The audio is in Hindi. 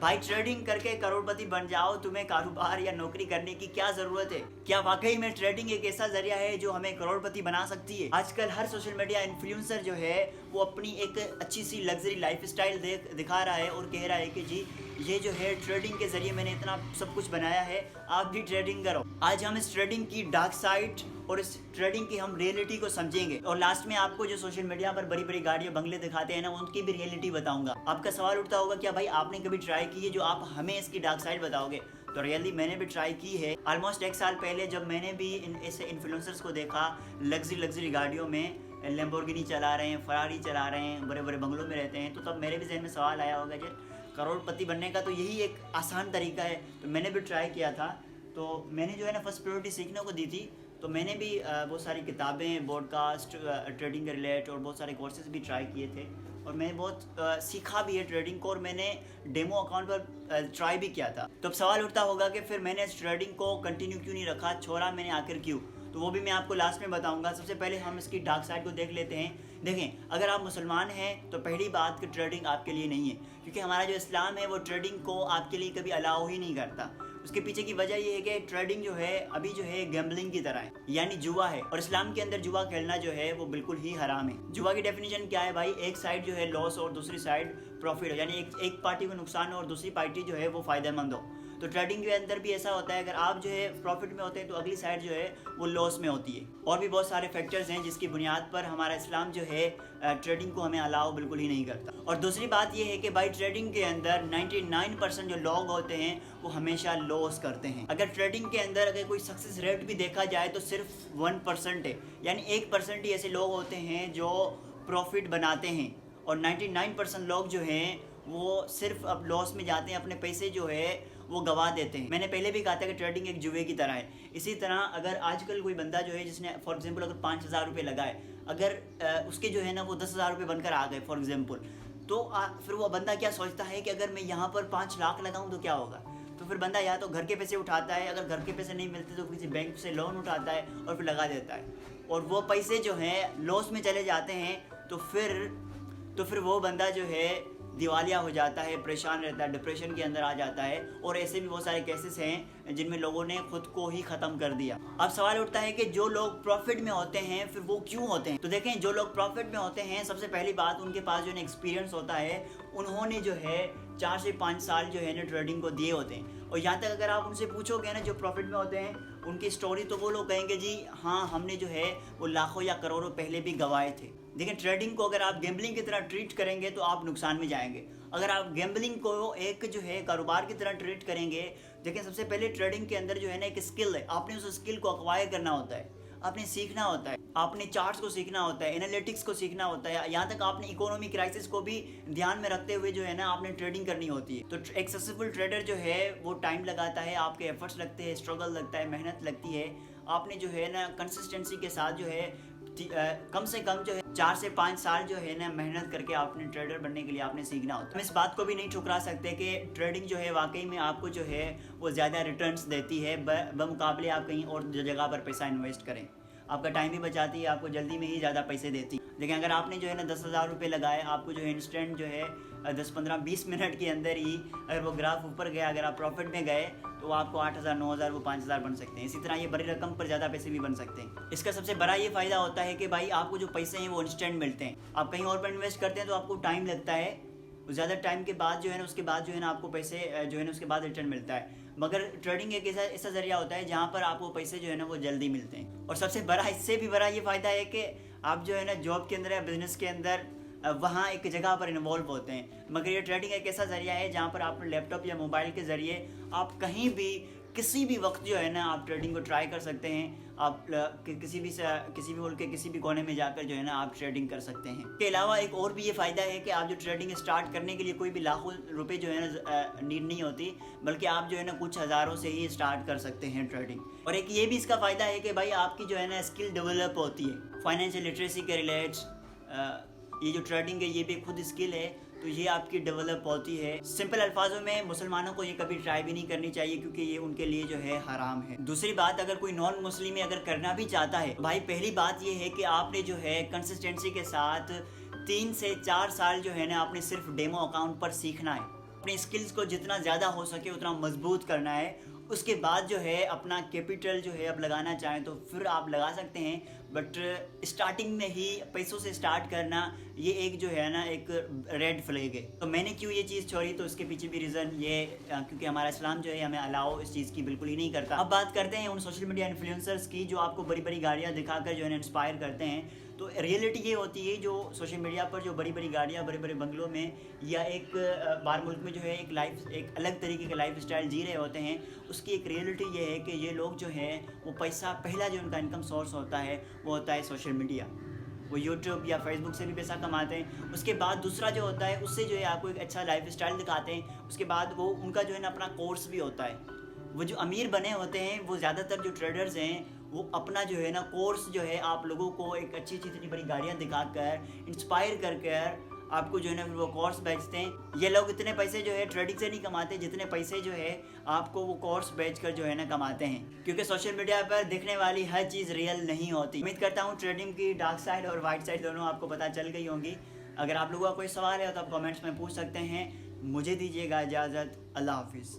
भाई ट्रेडिंग करके करोड़पति बन जाओ, तुम्हें कारोबार या नौकरी करने की क्या जरूरत है? क्या वाकई में ट्रेडिंग एक ऐसा जरिया है जो हमें करोड़पति बना सकती है? आजकल हर सोशल मीडिया इन्फ्लुएंसर जो है वो अपनी एक अच्छी सी लग्जरी लाइफस्टाइल दिखा रहा है और कह रहा है कि जी ये जो है ट्रेडिंग के जरिए मैंने इतना सब कुछ बनाया है, आप भी ट्रेडिंग करो। आज हम इस ट्रेडिंग की डार्क साइड और इस ट्रेडिंग की हम रियलिटी को समझेंगे और लास्ट में आपको जो सोशल मीडिया पर बड़ी बड़ी गाड़ियां बंगले दिखाते हैं ना, उनकी भी रियलिटी बताऊंगा। आपका सवाल उठता होगा क्या भाई आपने कभी ट्राई की है जो आप हमें इसकी डार्क साइड बताओगे? तो रियली मैंने भी ट्राई की है। ऑलमोस्ट 1 साल पहले जब मैंने भी ऐसे इन्फ्लुएंसर्स को देखा लग्जरी गाड़ियों में, लैम्बोर्गिनी चला रहे हैं, फरारी चला रहे हैं, बड़े बड़े बंगलों में रहते हैं, तो तब मेरे भी जहन में सवाल आया होगा कि करोड़पति बनने का तो यही एक आसान तरीका है। तो मैंने भी ट्राई किया था। तो मैंने जो है ना फर्स्ट प्रायोरिटी सीखने को दी थी। तो मैंने भी बहुत सारी किताबें, पॉडकास्ट, ट्रेडिंग के रिलेट और बहुत सारे कोर्सेज भी ट्राई किए थे और मैंने बहुत सीखा भी है ट्रेडिंग को और मैंने डेमो अकाउंट पर ट्राई भी किया था। तो अब सवाल उठता होगा कि फिर मैंने इस ट्रेडिंग को कंटिन्यू क्यों नहीं रखा, छोड़ा मैंने आखिर क्यों? तो वो भी मैं आपको लास्ट में बताऊंगा। सबसे पहले हम इसकी डार्क साइड को देख लेते हैं। देखें, अगर आप मुसलमान हैं तो पहली बात कि ट्रेडिंग आपके लिए नहीं है, क्योंकि हमारा जो इस्लाम है वो ट्रेडिंग को आपके लिए कभी अलाउ ही नहीं करता। उसके पीछे की वजह ये है कि ट्रेडिंग जो है अभी जो है गैम्बलिंग की तरह है, यानी जुआ है और इस्लाम के अंदर जुआ खेलना जो है वो बिल्कुल ही हराम है। जुआ की डेफिनेशन क्या है भाई? एक साइड जो है लॉस और दूसरी साइड प्रॉफिट हो, यानी एक पार्टी को नुकसान हो और दूसरी पार्टी जो है वो फायदेमंद हो। तो ट्रेडिंग के अंदर भी ऐसा होता है, अगर आप जो है प्रॉफिट में होते हैं तो अगली साइड जो है वो लॉस में होती है। और भी बहुत सारे फैक्टर्स हैं जिसकी बुनियाद पर हमारा इस्लाम जो है ट्रेडिंग को हमें अलाउ बिल्कुल ही नहीं करता। और दूसरी बात ये है कि भाई ट्रेडिंग के अंदर 99% जो लोग होते हैं वो हमेशा लॉस करते हैं। अगर ट्रेडिंग के अंदर अगर कोई सक्सेस रेट भी देखा जाए तो सिर्फ 1% है, यानी 1% ही ऐसे लोग होते हैं जो प्रॉफिट बनाते हैं और 99% लोग जो हैं वो सिर्फ अब लॉस में जाते हैं, अपने पैसे जो है वो गवा देते हैं। मैंने पहले भी कहा था कि ट्रेडिंग एक जुए की तरह है। इसी तरह अगर आजकल कोई बंदा जो है जिसने फॉर एग्जांपल अगर 5,000 रुपये लगाए, अगर उसके जो है ना वो 10,000 रुपये बनकर आ गए फॉर एग्जांपल, तो फिर वो बंदा क्या सोचता है कि अगर मैं यहाँ पर 5 लाख लगाऊँ तो क्या होगा? तो फिर बंदा या तो घर के पैसे उठाता है, अगर घर के पैसे नहीं मिलते तो किसी बैंक से लोन उठाता है और फिर लगा देता है और वो पैसे जो हैं लॉस में चले जाते हैं। तो फिर वो बंदा जो है दिवालिया हो जाता है, परेशान रहता है, डिप्रेशन के अंदर आ जाता है और ऐसे भी बहुत सारे केसेस हैं जिनमें लोगों ने खुद को ही ख़त्म कर दिया। अब सवाल उठता है कि जो लोग प्रॉफिट में होते हैं फिर वो क्यों होते हैं? तो देखें, जो लोग प्रॉफिट में होते हैं सबसे पहली बात उनके पास जो है एक्सपीरियंस होता है, उन्होंने जो है 4 से 5 साल जो है ना ट्रेडिंग को दिए होते हैं। और यहाँ तक अगर आप उनसे पूछोगे ना जो प्रॉफिट में होते हैं उनकी स्टोरी, तो वो लोग कहेंगे जी हाँ हमने जो है वो लाखों या करोड़ों पहले भी गंवाए थे। देखिए, ट्रेडिंग को अगर आप गैम्बलिंग की तरह ट्रीट करेंगे तो आप नुकसान में जाएंगे। अगर आप गैम्बलिंग को एक जो है कारोबार की तरह ट्रीट करेंगे, देखिए सबसे पहले ट्रेडिंग के अंदर जो है ना एक स्किल है, आपने उस स्किल को अक्वायर करना होता है, आपने सीखना होता है, आपने चार्ट्स को सीखना होता है, एनालिटिक्स को सीखना होता है, यहाँ तक आपने इकोनॉमी क्राइसिस को भी ध्यान में रखते हुए जो है ना आपने ट्रेडिंग करनी होती है। तो एक सक्सेसफुल ट्रेडर जो है वो टाइम लगाता है, आपके एफर्ट्स लगते हैं, स्ट्रगल लगता है, मेहनत लगती है। आपने जो है ना कंसिस्टेंसी के साथ जो है कम से कम जो है 4 से 5 साल जो है ना मेहनत करके आपने ट्रेडर बनने के लिए आपने सीखना होता है। हम इस बात को भी नहीं ठुकरा सकते कि ट्रेडिंग जो है वाकई में आपको जो है वो ज़्यादा रिटर्न्स देती है बमुकाबले आप कहीं और जगह पर पैसा इन्वेस्ट करें। आपका टाइम भी बचाती है, आपको जल्दी में ही ज़्यादा पैसे देती है। लेकिन अगर आपने जो है ना 10,000 रुपये लगाए, आपको जो है इंस्टेंट जो है 10, 15, 20 मिनट के अंदर ही अगर वो ग्राफ ऊपर गया, अगर आप प्रॉफिट में गए तो आपको 8,000, 9,000, वो 5,000 बन सकते हैं। इसी तरह ये बड़ी रकम पर ज़्यादा पैसे भी बन सकते हैं। इसका सबसे बड़ा ये फ़ायदा होता है कि भाई आपको जो पैसे हैं वो इंस्टेंट मिलते हैं। आप कहीं और पर इन्वेस्ट करते हैं तो आपको टाइम लगता है, ज़्यादा टाइम के बाद जो है ना उसके बाद जो है ना आपको पैसे जो है ना उसके बाद रिटर्न मिलता है। मगर ट्रेडिंग एक ऐसा जरिया होता है जहाँ पर आपको पैसे जो है ना वो जल्दी मिलते हैं। और सबसे बड़ा, इससे भी बड़ा ये फ़ायदा है कि आप जो है ना जॉब के अंदर या बिजनेस के अंदर वहाँ एक जगह पर इन्वॉल्व होते हैं। मगर ये ट्रेडिंग एक ऐसा जरिया है जहाँ पर आप लैपटॉप या मोबाइल के ज़रिए आप कहीं भी किसी भी वक्त जो है ना आप ट्रेडिंग को ट्राई कर सकते हैं। आप किसी भी मुल्क के किसी भी कोने में जाकर जो है ना आप ट्रेडिंग कर सकते हैं। इसके अलावा एक और भी ये फ़ायदा है कि आप जो ट्रेडिंग स्टार्ट करने के लिए कोई भी लाखों रुपए जो है ना नीड नहीं होती, बल्कि आप जो है ना कुछ हज़ारों से ही स्टार्ट कर सकते हैं ट्रेडिंग। और एक ये भी इसका फ़ायदा है कि भाई आपकी जो है ना स्किल डेवलप होती है। फाइनेंशियल लिटरेसी के रिलेट्स ये जो ट्रेडिंग है ये भी खुद स्किल है, तो ये आपकी डेवलप होती है। सिंपल अल्फाजों में मुसलमानों को ये कभी ट्राई भी नहीं करनी चाहिए क्योंकि ये उनके लिए जो है हराम है। दूसरी बात, अगर कोई नॉन मुस्लिम अगर करना भी चाहता है, भाई पहली बात ये है कि आपने जो है कंसिस्टेंसी के साथ 3 से 4 साल जो है ना आपने सिर्फ डेमो अकाउंट पर सीखना है। अपने स्किल्स को जितना ज़्यादा हो सके उतना मजबूत करना है। उसके बाद जो है अपना कैपिटल जो है अब लगाना चाहें तो फिर आप लगा सकते हैं, बट स्टार्टिंग में ही पैसों से स्टार्ट करना ये एक जो है ना एक रेड फ्लैग है। तो मैंने क्यों ये चीज़ छोड़ी, तो उसके पीछे भी रीज़न ये क्योंकि हमारा इस्लाम जो है हमें अलाउ इस चीज़ की बिल्कुल ही नहीं करता। अब बात करते हैं उन सोशल मीडिया इन्फ्लुएंसर्स की जो आपको बड़ी बड़ी गाड़ियाँ दिखाकर जो है इंस्पायर करते हैं। तो रियलिटी ये होती है जो सोशल मीडिया पर जो बड़ी बड़ी गाड़ियाँ बड़े बड़े बंगलों में या एक बाहर मुल्क में जो है एक अलग तरीके का लाइफ स्टाइल जी रहे होते हैं, उसकी एक रियलिटी ये है कि ये लोग जो है वो पैसा, पहला जो उनका इनकम सोर्स होता है वो होता है सोशल मीडिया। वो यूट्यूब या फेसबुक से भी पैसा कमाते हैं। उसके बाद दूसरा जो होता है उससे जो है आपको एक अच्छा लाइफ स्टाइल दिखाते हैं। उसके बाद वो उनका जो है ना अपना कोर्स भी होता है। वो जो अमीर बने होते हैं वो ज़्यादातर जो ट्रेडर्स हैं वो अपना जो है ना कोर्स जो है आप लोगों को एक अच्छी अच्छी इतनी बड़ी गाड़ियाँ दिखाकर इंस्पायर कर कर आपको जो है ना फिर वो कोर्स बेचते हैं। ये लोग इतने पैसे जो है ट्रेडिंग से नहीं कमाते जितने पैसे जो है आपको वो कोर्स बेचकर जो है ना कमाते हैं, क्योंकि सोशल मीडिया पर दिखने वाली हर चीज़ रियल नहीं होती। उम्मीद करता हूँ ट्रेडिंग की डार्क साइड और वाइट साइड दोनों आपको पता चल गई होंगी। अगर आप लोगों का कोई सवाल है तो आप कमेंट्स में पूछ सकते हैं। मुझे दीजिएगा इजाज़त। अल्लाह हाफिज़।